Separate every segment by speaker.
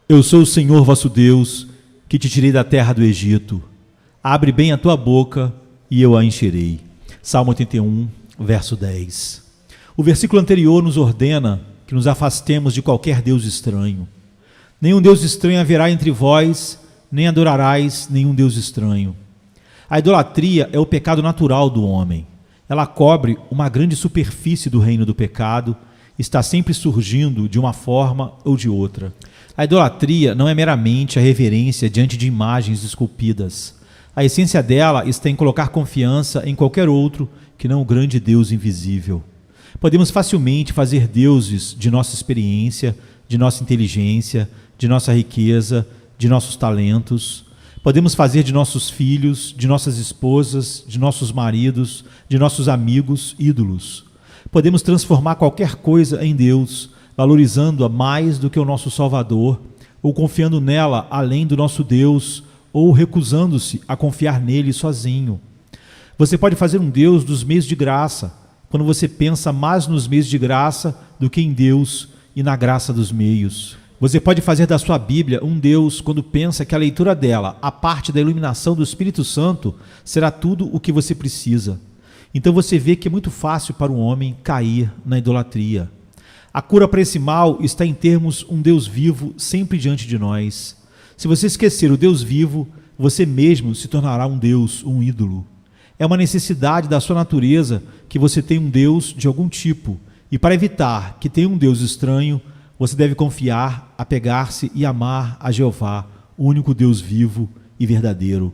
Speaker 1: Eu sou o Senhor vosso Deus, que te tirei da terra do Egito. Abre bem a tua boca e eu a encherei. Salmo 81, verso 10. O versículo anterior nos ordena que nos afastemos de qualquer Deus estranho. Nenhum Deus estranho haverá entre vós, nem adorarás nenhum Deus estranho. A idolatria é o pecado natural do homem. Ela cobre uma grande superfície do reino do pecado, está sempre surgindo de uma forma ou de outra. A idolatria não é meramente a reverência diante de imagens esculpidas. A essência dela está em colocar confiança em qualquer outro que não o grande Deus invisível. Podemos facilmente fazer deuses de nossa experiência, de nossa inteligência, de nossa riqueza, de nossos talentos. Podemos fazer de nossos filhos, de nossas esposas, de nossos maridos, de nossos amigos, ídolos. Podemos transformar qualquer coisa em Deus, valorizando-a mais do que o nosso Salvador, ou confiando nela além do nosso Deus, ou recusando-se a confiar nele sozinho. Você pode fazer um Deus dos meios de graça, quando você pensa mais nos meios de graça do que em Deus e na graça dos meios. Você pode fazer da sua Bíblia um Deus quando pensa que a leitura dela, a parte da iluminação do Espírito Santo, será tudo o que você precisa. Então você vê que é muito fácil para o homem cair na idolatria. A cura para esse mal está em termos um Deus vivo sempre diante de nós. Se você esquecer o Deus vivo, você mesmo se tornará um Deus, um ídolo. É uma necessidade da sua natureza que você tenha um Deus de algum tipo. E para evitar que tenha um Deus estranho, você deve confiar, apegar-se e amar a Jeová, o único Deus vivo e verdadeiro.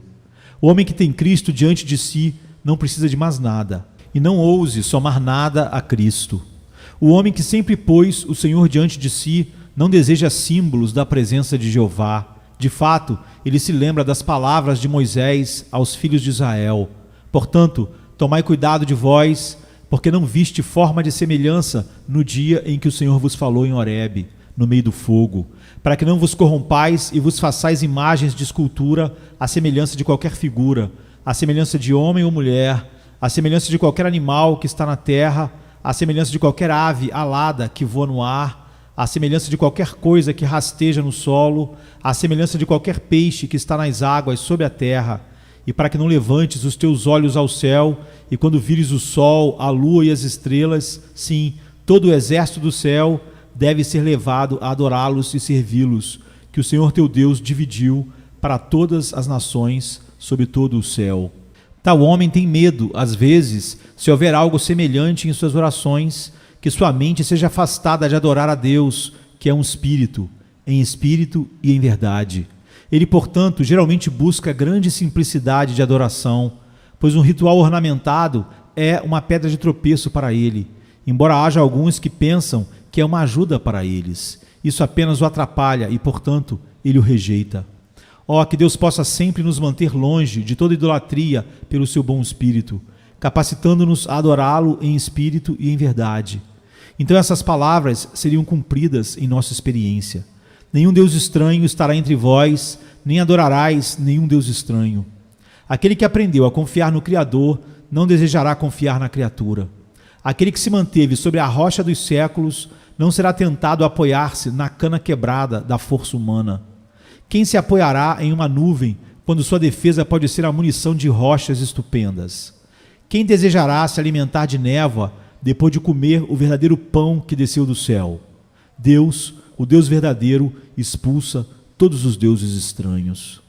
Speaker 1: O homem que tem Cristo diante de si não precisa de mais nada. E não ouse somar nada a Cristo. O homem que sempre pôs o Senhor diante de si não deseja símbolos da presença de Jeová. De fato, ele se lembra das palavras de Moisés aos filhos de Israel. Portanto, tomai cuidado de vós, porque não viste forma de semelhança no dia em que o Senhor vos falou em Horebe, no meio do fogo, para que não vos corrompais e vos façais imagens de escultura à semelhança de qualquer figura, à semelhança de homem ou mulher, à semelhança de qualquer animal que está na terra, à semelhança de qualquer ave alada que voa no ar, à semelhança de qualquer coisa que rasteja no solo, à semelhança de qualquer peixe que está nas águas sob a terra, e para que não levantes os teus olhos ao céu, e quando vires o sol, a lua e as estrelas, sim, todo o exército do céu deve ser levado a adorá-los e servi-los, que o Senhor teu Deus dividiu para todas as nações sob todo o céu. Tal homem tem medo, às vezes, se houver algo semelhante em suas orações, que sua mente seja afastada de adorar a Deus, que é um espírito, em espírito e em verdade. Ele, portanto, geralmente busca grande simplicidade de adoração, pois um ritual ornamentado é uma pedra de tropeço para ele, embora haja alguns que pensam que é uma ajuda para eles. Isso apenas o atrapalha e, portanto, ele o rejeita. Que Deus possa sempre nos manter longe de toda idolatria pelo seu bom espírito, capacitando-nos a adorá-lo em espírito e em verdade. Então essas palavras seriam cumpridas em nossa experiência. Nenhum Deus estranho estará entre vós, nem adorarás nenhum Deus estranho. Aquele que aprendeu a confiar no Criador não desejará confiar na criatura. Aquele que se manteve sobre a rocha dos séculos não será tentado a apoiar-se na cana quebrada da força humana. Quem se apoiará em uma nuvem quando sua defesa pode ser a munição de rochas estupendas? Quem desejará se alimentar de névoa depois de comer o verdadeiro pão que desceu do céu? Deus, o Deus verdadeiro, expulsa todos os deuses estranhos.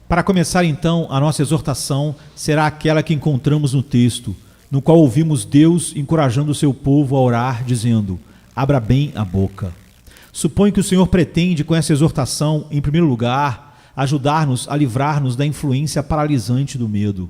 Speaker 1: Para começar então, a nossa exortação será aquela que encontramos no texto, no qual ouvimos Deus encorajando o seu povo a orar, dizendo: abra bem a boca. Suponho que o Senhor pretende, com essa exortação, em primeiro lugar, ajudar-nos a livrar-nos da influência paralisante do medo.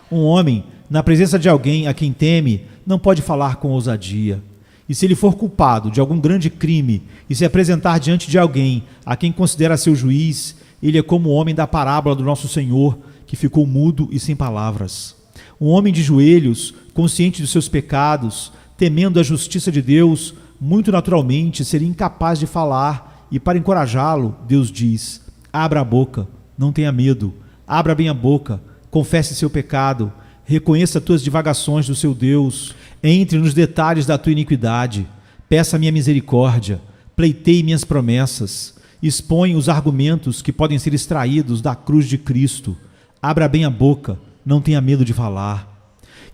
Speaker 1: Um homem, na presença de alguém a quem teme, não pode falar com ousadia. E se ele for culpado de algum grande crime e se apresentar diante de alguém a quem considera seu juiz, ele é como o homem da parábola do nosso Senhor, que ficou mudo e sem palavras. Um homem de joelhos, consciente de seus pecados, temendo a justiça de Deus, muito naturalmente seria incapaz de falar, e para encorajá-lo, Deus diz: abra a boca, não tenha medo, abra bem a boca, confesse seu pecado, reconheça as tuas divagações do seu Deus, entre nos detalhes da tua iniquidade, peça minha misericórdia, pleiteie minhas promessas. expõe os argumentos que podem ser extraídos da cruz de Cristo. Abra bem a boca, não tenha medo de falar.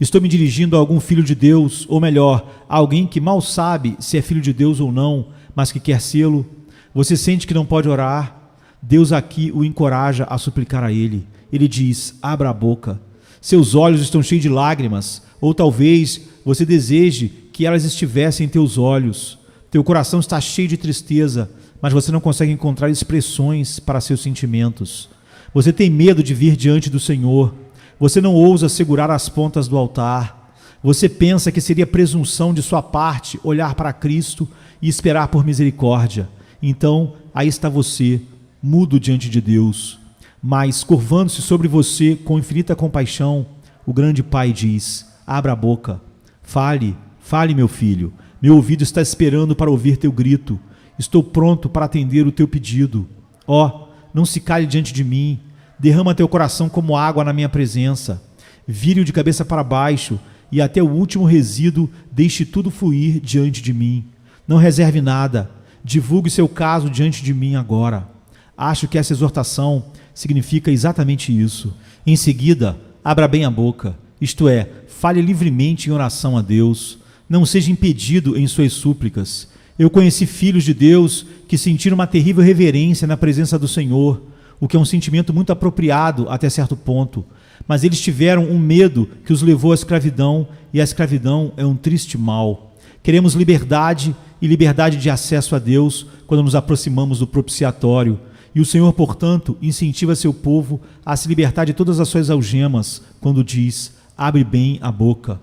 Speaker 1: Estou me dirigindo a algum filho de Deus, ou melhor, a alguém que mal sabe se é filho de Deus ou não, mas que quer sê-lo? Você sente que não pode orar? Deus aqui o encoraja a suplicar a Ele. Ele diz: abra a boca. Seus olhos estão cheios de lágrimas, ou talvez você deseje que elas estivessem em teus olhos. Teu coração está cheio de tristeza, mas você não consegue encontrar expressões para seus sentimentos. Você tem medo de vir diante do Senhor. Você não ousa segurar as pontas do altar. Você pensa que seria presunção de sua parte olhar para Cristo e esperar por misericórdia. Então, aí está você, mudo diante de Deus. Mas, curvando-se sobre você com infinita compaixão, o grande Pai diz: abra a boca. Fale, fale, meu filho. Meu ouvido está esperando para ouvir teu grito. Estou pronto para atender o teu pedido. Ó, não se cale diante de mim. Derrama teu coração como água na minha presença. Vire-o de cabeça para baixo e até o último resíduo deixe tudo fluir diante de mim. Não reserve nada. Divulgue seu caso diante de mim agora. Acho que essa exortação significa exatamente isso. Em seguida, abra bem a boca, isto é, fale livremente em oração a Deus. Não seja impedido em suas súplicas. Eu conheci filhos de Deus que sentiram uma terrível reverência na presença do Senhor, o que é um sentimento muito apropriado até certo ponto, mas eles tiveram um medo que os levou à escravidão, e a escravidão é um triste mal. Queremos liberdade e liberdade de acesso a Deus quando nos aproximamos do propiciatório, e o Senhor, portanto, incentiva seu povo a se libertar de todas as suas algemas quando diz: abre bem a boca.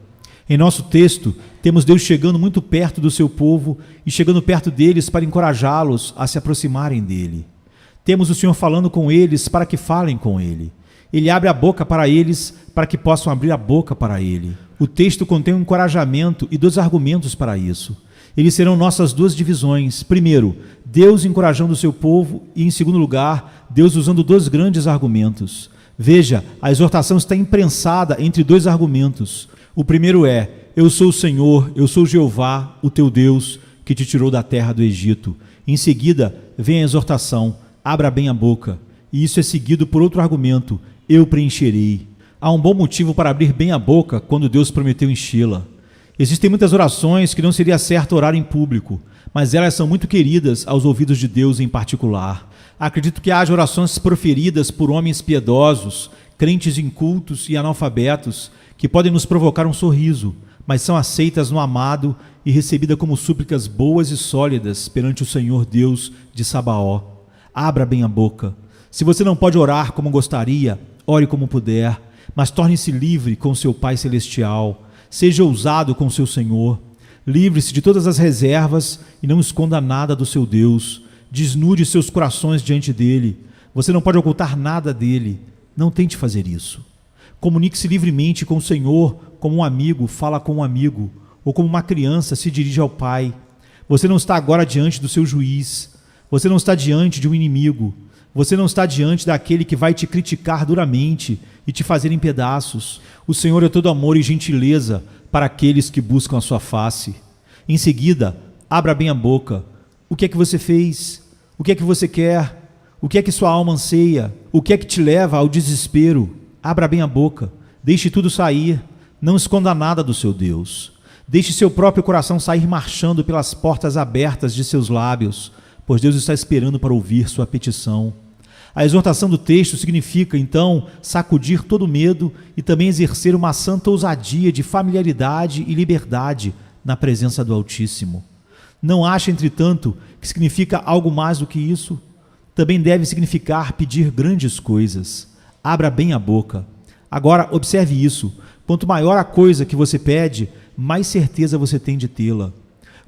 Speaker 1: Em nosso texto, temos Deus chegando muito perto do seu povo e chegando perto deles para encorajá-los a se aproximarem dele. Temos o Senhor falando com eles para que falem com Ele. Ele abre a boca para eles para que possam abrir a boca para Ele. O texto contém um encorajamento e 2 argumentos para isso. Eles serão nossas 2 divisões. Primeiro, Deus encorajando o seu povo e, em segundo lugar, Deus usando 2 grandes argumentos. Veja, a exortação está imprensada entre 2 argumentos. O primeiro é: eu sou o Senhor, eu sou Jeová, o teu Deus, que te tirou da terra do Egito. Em seguida, vem a exortação: abra bem a boca. E isso é seguido por outro argumento: eu preencherei. Há um bom motivo para abrir bem a boca quando Deus prometeu enchê-la. Existem muitas orações que não seria certo orar em público, mas elas são muito queridas aos ouvidos de Deus em particular. Acredito que haja orações proferidas por homens piedosos, crentes incultos e analfabetos, que podem nos provocar um sorriso, mas são aceitas no amado e recebidas como súplicas boas e sólidas perante o Senhor Deus de Sabaó. Abra bem a boca. Se você não pode orar como gostaria, ore como puder, mas torne-se livre com seu Pai Celestial. Seja ousado com seu Senhor. Livre-se de todas as reservas e não esconda nada do seu Deus. Desnude seus corações diante dele. Você não pode ocultar nada dele. Não tente fazer isso. Comunique-se livremente com o Senhor, como um amigo fala com um amigo, ou como uma criança se dirige ao pai. Você não está agora diante do seu juiz. Você não está diante de um inimigo. Você não está diante daquele que vai te criticar duramente e te fazer em pedaços. O Senhor é todo amor e gentileza para aqueles que buscam a sua face. Em seguida, abra bem a boca. O que é que você fez? O que é que você quer? O que é que sua alma anseia? O que é que te leva ao desespero? Abra bem a boca. Deixe tudo sair. Não esconda nada do seu Deus. Deixe seu próprio coração sair marchando pelas portas abertas de seus lábios, pois Deus está esperando para ouvir sua petição. A exortação do texto significa, então, sacudir todo medo e também exercer uma santa ousadia de familiaridade e liberdade na presença do Altíssimo. Não acha, entretanto, que significa algo mais do que isso? Também deve significar pedir grandes coisas. Abra bem a boca. Agora, observe isso. Quanto maior a coisa que você pede, mais certeza você tem de tê-la.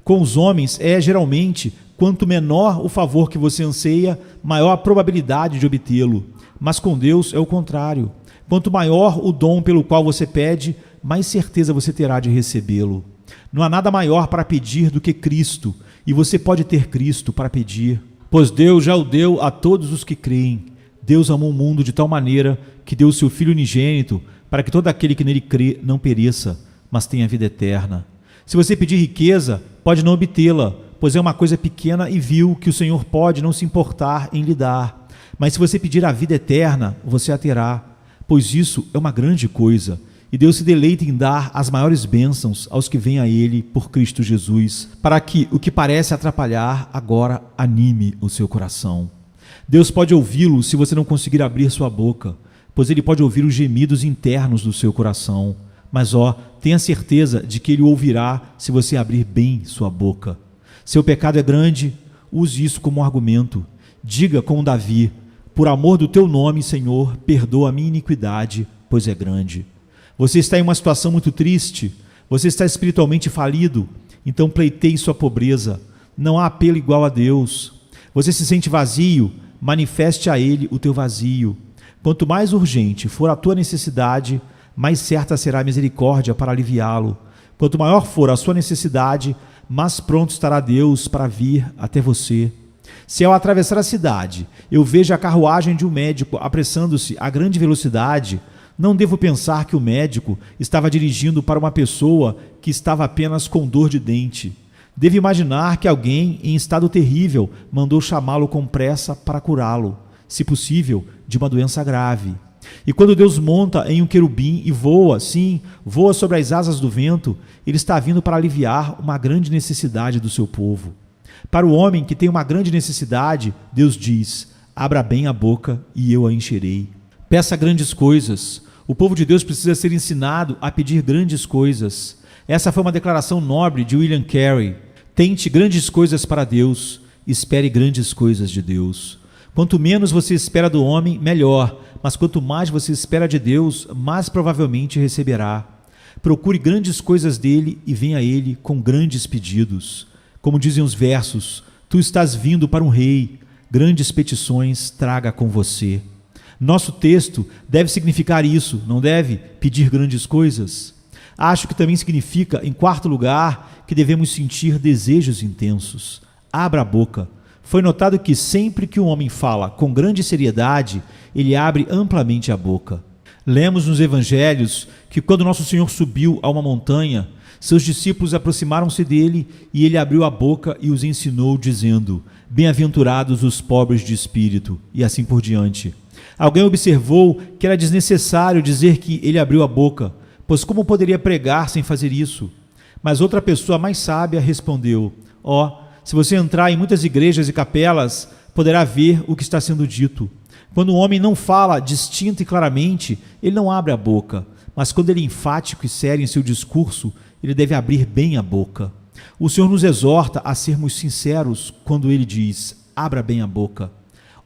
Speaker 1: Com os homens geralmente, quanto menor o favor que você anseia, maior a probabilidade de obtê-lo. Mas com Deus é o contrário. Quanto maior o dom pelo qual você pede, mais certeza você terá de recebê-lo. Não há nada maior para pedir do que Cristo, e você pode ter Cristo para pedir, pois Deus já o deu a todos os que creem. Deus amou o mundo de tal maneira que deu o seu Filho unigênito para que todo aquele que nele crê não pereça, mas tenha vida eterna. Se você pedir riqueza, pode não obtê-la, pois é uma coisa pequena e vil que o Senhor pode não se importar em lhe dar. Mas se você pedir a vida eterna, você a terá, pois isso é uma grande coisa. E Deus se deleita em dar as maiores bênçãos aos que vêm a Ele por Cristo Jesus, para que o que parece atrapalhar agora anime o seu coração. Deus pode ouvi-lo se você não conseguir abrir sua boca, pois Ele pode ouvir os gemidos internos do seu coração. Mas tenha certeza de que Ele o ouvirá se você abrir bem sua boca. Seu pecado é grande, use isso como argumento. Diga como Davi: por amor do teu nome, Senhor, perdoa a minha iniquidade, pois é grande. Você está em uma situação muito triste, você está espiritualmente falido, então pleiteie sua pobreza. Não há apelo igual a Deus. Você se sente vazio, manifeste a Ele o teu vazio. Quanto mais urgente for a tua necessidade, mais certa será a misericórdia para aliviá-lo. Quanto maior for a sua necessidade, mais pronto estará Deus para vir até você. Se ao atravessar a cidade, eu vejo a carruagem de um médico apressando-se a grande velocidade, não devo pensar que o médico estava dirigindo para uma pessoa que estava apenas com dor de dente. Devo imaginar que alguém em estado terrível mandou chamá-lo com pressa para curá-lo, se possível, de uma doença grave. E quando Deus monta em um querubim e voa, sim, voa sobre as asas do vento, Ele está vindo para aliviar uma grande necessidade do seu povo. Para o homem que tem uma grande necessidade, Deus diz: abra bem a boca e eu a encherei. Peça grandes coisas. O povo de Deus precisa ser ensinado a pedir grandes coisas. Essa foi uma declaração nobre de William Carey. Tente grandes coisas para Deus, espere grandes coisas de Deus. Quanto menos você espera do homem, melhor, mas quanto mais você espera de Deus, mais provavelmente receberá. Procure grandes coisas dele e venha a ele com grandes pedidos. Como dizem os versos: tu estás vindo para um rei, grandes petições traga com você. Nosso texto deve significar isso, não deve? Pedir grandes coisas. Acho que também significa, em quarto lugar, que devemos sentir desejos intensos. Abra a boca. Foi notado que sempre que um homem fala com grande seriedade, ele abre amplamente a boca. Lemos nos evangelhos que quando nosso Senhor subiu a uma montanha, seus discípulos aproximaram-se dele e ele abriu a boca e os ensinou, dizendo: bem-aventurados os pobres de espírito, e assim por diante. Alguém observou que era desnecessário dizer que ele abriu a boca, pois como poderia pregar sem fazer isso? Mas outra pessoa mais sábia respondeu: se você entrar em muitas igrejas e capelas, poderá ver o que está sendo dito. Quando o homem não fala distinta e claramente, ele não abre a boca, mas quando ele é enfático e sério em seu discurso, ele deve abrir bem a boca. O Senhor nos exorta a sermos sinceros quando ele diz: abra bem a boca.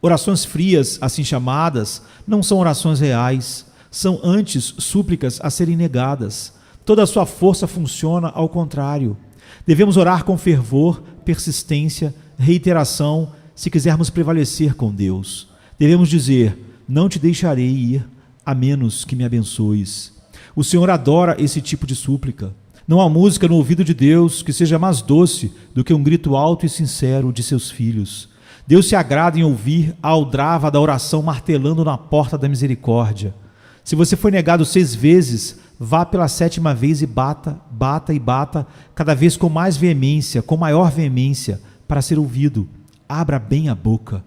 Speaker 1: Orações frias, assim chamadas, não são orações reais, são antes súplicas a serem negadas. Toda a sua força funciona ao contrário. Devemos orar com fervor, persistência, reiteração, se quisermos prevalecer com Deus. Devemos dizer: não te deixarei ir, a menos que me abençoes. O Senhor adora esse tipo de súplica. Não há música no ouvido de Deus que seja mais doce do que um grito alto e sincero de seus filhos. Deus se agrada em ouvir a aldrava da oração martelando na porta da misericórdia. Se você foi negado 6 vezes, vá pela 7ª vez e bata, bata e bata, cada vez com mais veemência, com maior veemência, para ser ouvido. Abra bem a boca.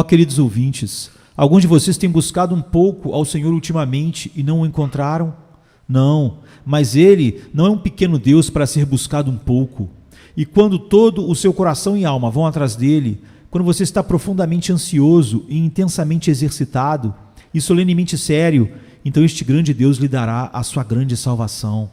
Speaker 1: Queridos ouvintes, alguns de vocês têm buscado um pouco ao Senhor ultimamente e não o encontraram? Não, mas Ele não é um pequeno Deus para ser buscado um pouco. E quando todo o seu coração e alma vão atrás dele, quando você está profundamente ansioso e intensamente exercitado e solenemente sério, então este grande Deus lhe dará a sua grande salvação.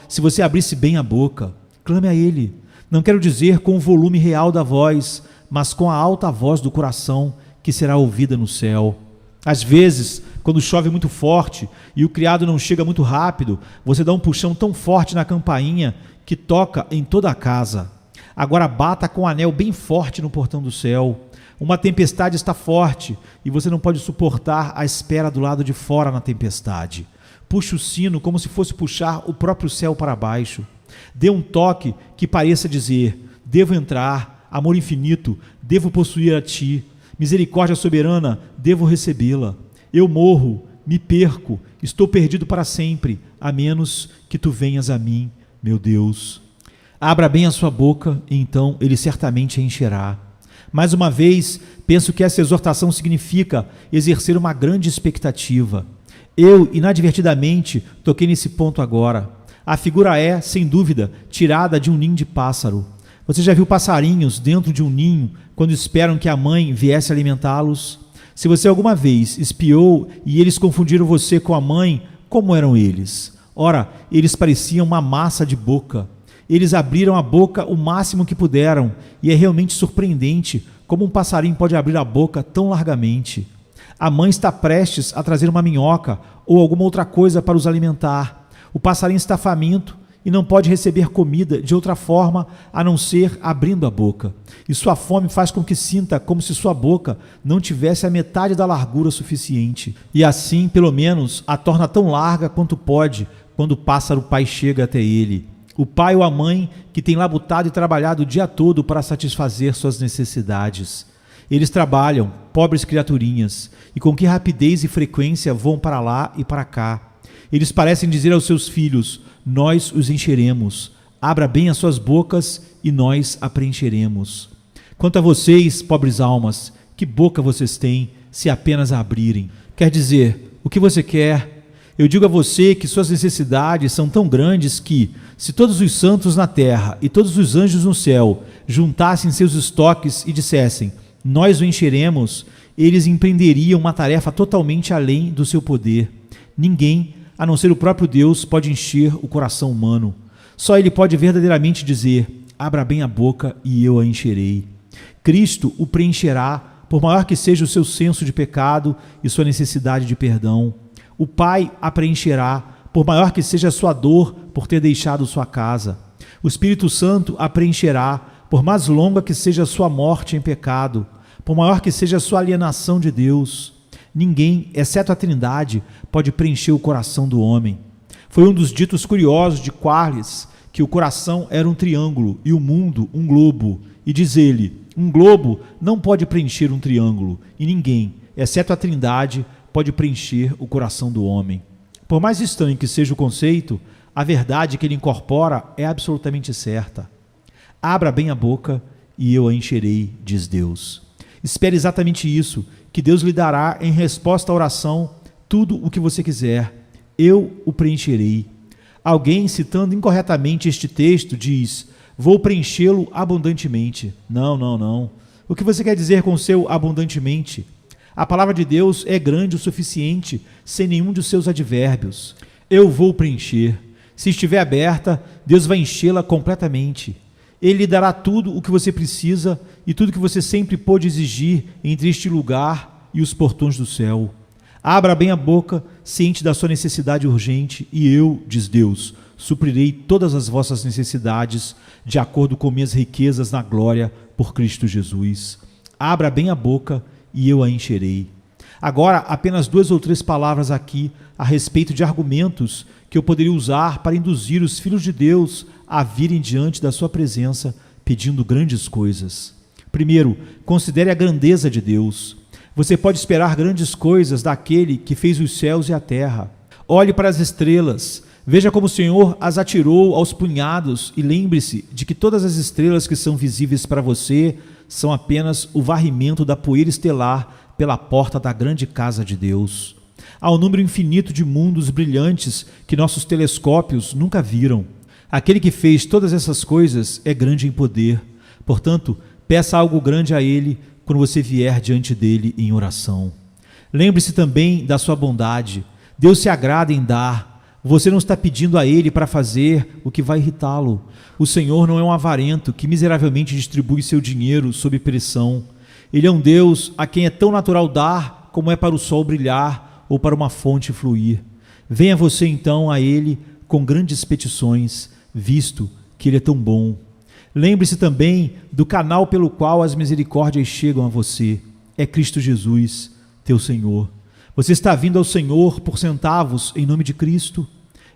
Speaker 1: Se você abrisse bem a boca, clame a Ele. Não quero dizer com o volume real da voz, mas com a alta voz do coração, que será ouvida no céu. Às vezes, quando chove muito forte e o criado não chega muito rápido, você dá um puxão tão forte na campainha que toca em toda a casa. Agora bata com o anel bem forte no portão do céu. Uma tempestade está forte e você não pode suportar a espera do lado de fora na tempestade. Puxe o sino como se fosse puxar o próprio céu para baixo. Dê um toque que pareça dizer: devo entrar, amor infinito, devo possuir a ti, misericórdia soberana, devo recebê-la. Eu morro, me perco, estou perdido para sempre, a menos que tu venhas a mim, meu Deus. Abra bem a sua boca, e então ele certamente a encherá. Mais uma vez, penso que essa exortação significa exercer uma grande expectativa. Eu, inadvertidamente, toquei nesse ponto agora. A figura é, sem dúvida, tirada de um ninho de pássaro. Você já viu passarinhos dentro de um ninho quando esperam que a mãe viesse alimentá-los? Se você alguma vez espiou e eles confundiram você com a mãe, como eram eles? Ora, eles pareciam uma massa de boca. Eles abriram a boca o máximo que puderam, e é realmente surpreendente como um passarinho pode abrir a boca tão largamente. A mãe está prestes a trazer uma minhoca ou alguma outra coisa para os alimentar. O passarinho está faminto e não pode receber comida de outra forma a não ser abrindo a boca. E sua fome faz com que sinta como se sua boca não tivesse a metade da largura suficiente. E assim, pelo menos, a torna tão larga quanto pode quando o pássaro pai chega até ele. O pai ou a mãe que tem labutado e trabalhado o dia todo para satisfazer suas necessidades. Eles trabalham, pobres criaturinhas, e com que rapidez e frequência vão para lá e para cá. Eles parecem dizer aos seus filhos: nós os encheremos. Abra bem as suas bocas e nós a preencheremos. Quanto a vocês, pobres almas, que boca vocês têm se apenas a abrirem? Quer dizer, o que você quer? Eu digo a você que suas necessidades são tão grandes que, se todos os santos na terra e todos os anjos no céu juntassem seus estoques e dissessem: nós o encheremos, eles empreenderiam uma tarefa totalmente além do seu poder. Ninguém, a não ser o próprio Deus, pode encher o coração humano. Só Ele pode verdadeiramente dizer: abra bem a boca e eu a encherei. Cristo o preencherá, por maior que seja o seu senso de pecado e sua necessidade de perdão. O Pai a preencherá, por maior que seja a sua dor por ter deixado sua casa. O Espírito Santo a preencherá, por mais longa que seja a sua morte em pecado, por maior que seja a sua alienação de Deus. Ninguém, exceto a Trindade, pode preencher o coração do homem. Foi um dos ditos curiosos de Quarles, que o coração era um triângulo e o mundo um globo. E diz ele: um globo não pode preencher um triângulo, e ninguém, exceto a Trindade, pode preencher o coração do homem. Por mais estranho que seja o conceito, a verdade que ele incorpora é absolutamente certa. Abra bem a boca e eu a encherei, diz Deus. Espere exatamente isso, que Deus lhe dará em resposta à oração tudo o que você quiser. Eu o preencherei. Alguém, citando incorretamente este texto, diz: vou preenchê-lo abundantemente. Não. O que você quer dizer com seu abundantemente? A palavra de Deus é grande o suficiente, sem nenhum de seus advérbios. Eu vou preencher. Se estiver aberta, Deus vai enchê-la completamente. Ele lhe dará tudo o que você precisa e tudo que você sempre pôde exigir entre este lugar e os portões do céu. Abra bem a boca, ciente da sua necessidade urgente, e eu, diz Deus, suprirei todas as vossas necessidades de acordo com minhas riquezas na glória por Cristo Jesus. Abra bem a boca e eu a encherei. Agora, apenas 2 ou 3 palavras aqui a respeito de argumentos que eu poderia usar para induzir os filhos de Deus a virem diante da sua presença pedindo grandes coisas. Primeiro, considere a grandeza de Deus. Você pode esperar grandes coisas daquele que fez os céus e a terra. Olhe para as estrelas, veja como o Senhor as atirou aos punhados e lembre-se de que todas as estrelas que são visíveis para você são apenas o varrimento da poeira estelar pela porta da grande casa de Deus. Há um número infinito de mundos brilhantes que nossos telescópios nunca viram. Aquele que fez todas essas coisas é grande em poder. Portanto, peça algo grande a Ele quando você vier diante dele em oração. Lembre-se também da sua bondade. Deus se agrada em dar. Você não está pedindo a Ele para fazer o que vai irritá-lo. O Senhor não é um avarento que miseravelmente distribui seu dinheiro sob pressão. Ele é um Deus a quem é tão natural dar como é para o sol brilhar ou para uma fonte fluir. Venha você então a Ele com grandes petições, visto que Ele é tão bom. Lembre-se também do canal pelo qual as misericórdias chegam a você. É Cristo Jesus, teu Senhor. Você está vindo ao Senhor por centavos em nome de Cristo?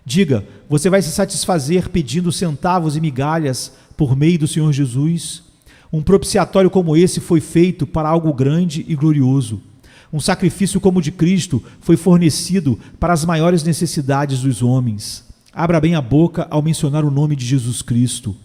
Speaker 1: Diga, você vai se satisfazer pedindo centavos e migalhas por meio do Senhor Jesus? Um propiciatório como esse foi feito para algo grande e glorioso. Um sacrifício como o de Cristo foi fornecido para as maiores necessidades dos homens. Abra bem a boca ao mencionar o nome de Jesus Cristo.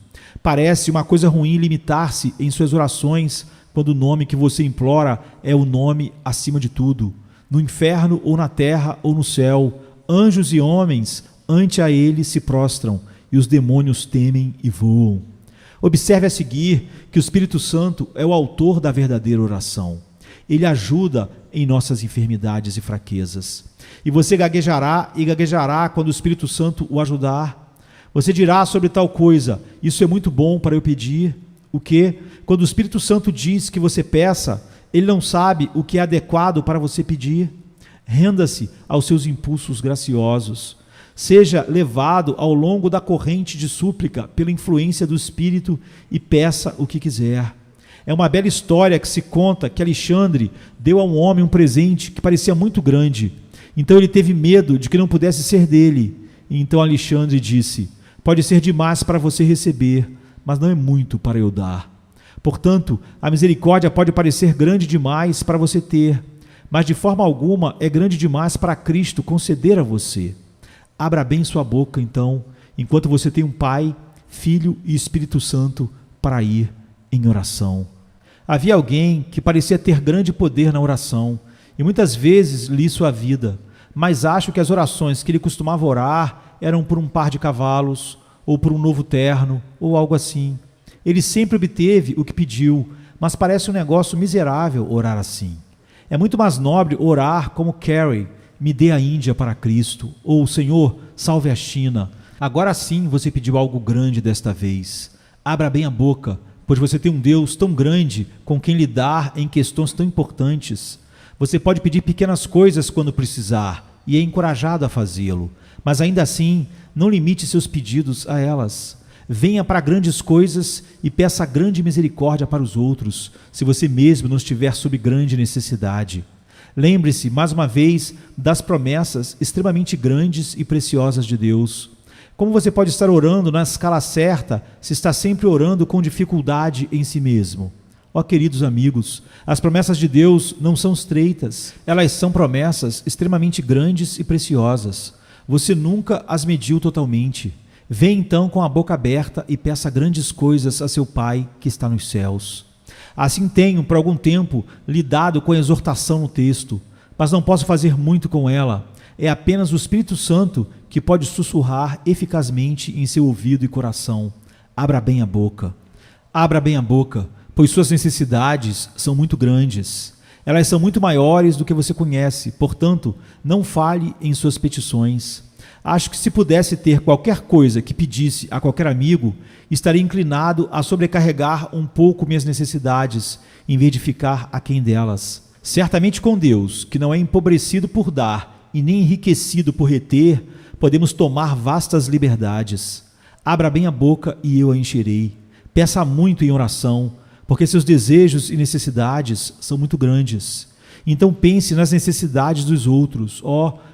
Speaker 1: Parece uma coisa ruim limitar-se em suas orações quando o nome que você implora é o nome acima de tudo. No inferno ou na terra ou no céu, anjos e homens ante a ele se prostram e os demônios temem e voam. Observe a seguir que o Espírito Santo é o autor da verdadeira oração. Ele ajuda em nossas enfermidades e fraquezas. E você gaguejará e gaguejará quando o Espírito Santo o ajudar. Você dirá sobre tal coisa: isso é muito bom para eu pedir. O quê? Quando o Espírito Santo diz que você peça, ele não sabe o que é adequado para você pedir. Renda-se aos seus impulsos graciosos. Seja levado ao longo da corrente de súplica pela influência do Espírito e peça o que quiser. É uma bela história que se conta que Alexandre deu a um homem um presente que parecia muito grande. Então ele teve medo de que não pudesse ser dele. E então Alexandre disse: pode ser demais para você receber, mas não é muito para eu dar. Portanto, a misericórdia pode parecer grande demais para você ter, mas de forma alguma é grande demais para Cristo conceder a você. Abra bem sua boca, então, enquanto você tem um Pai, Filho e Espírito Santo para ir em oração. Havia alguém que parecia ter grande poder na oração, e muitas vezes li sua vida, mas acho que as orações que ele costumava orar eram por um par de cavalos, ou por um novo terno, ou algo assim. Ele sempre obteve o que pediu, mas parece um negócio miserável orar assim. É muito mais nobre orar como Carey: me dê a Índia para Cristo, ou Senhor, salve a China. Agora sim você pediu algo grande desta vez. Abra bem a boca, pois você tem um Deus tão grande com quem lidar em questões tão importantes. Você pode pedir pequenas coisas quando precisar, e é encorajado a fazê-lo, mas ainda assim, não limite seus pedidos a elas. Venha para grandes coisas e peça grande misericórdia para os outros, se você mesmo não estiver sob grande necessidade. Lembre-se, mais uma vez, das promessas extremamente grandes e preciosas de Deus. Como você pode estar orando na escala certa se está sempre orando com dificuldade em si mesmo? Ó queridos amigos, as promessas de Deus não são estreitas, elas são promessas extremamente grandes e preciosas. Você nunca as mediu totalmente. Vem então com a boca aberta e peça grandes coisas a seu Pai que está nos céus. Assim tenho, por algum tempo, lidado com a exortação no texto, mas não posso fazer muito com ela. É apenas o Espírito Santo que pode sussurrar eficazmente em seu ouvido e coração. Abra bem a boca. Abra bem a boca, pois suas necessidades são muito grandes. Elas são muito maiores do que você conhece, portanto, não fale em suas petições. Acho que se pudesse ter qualquer coisa que pedisse a qualquer amigo, estaria inclinado a sobrecarregar um pouco minhas necessidades, em vez de ficar aquém delas. Certamente com Deus, que não é empobrecido por dar e nem enriquecido por reter, podemos tomar vastas liberdades. Abra bem a boca e eu a encherei. Peça muito em oração, porque seus desejos e necessidades são muito grandes. Então pense nas necessidades dos outros.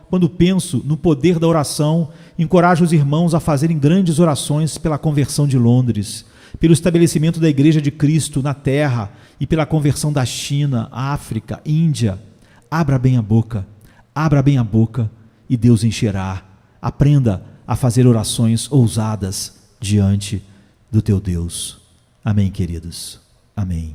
Speaker 1: Quando penso no poder da oração, encorajo os irmãos a fazerem grandes orações pela conversão de Londres, pelo estabelecimento da Igreja de Cristo na Terra e pela conversão da China, África, Índia. Abra bem a boca e Deus encherá. Aprenda a fazer orações ousadas diante do teu Deus. Amém, queridos. Amém.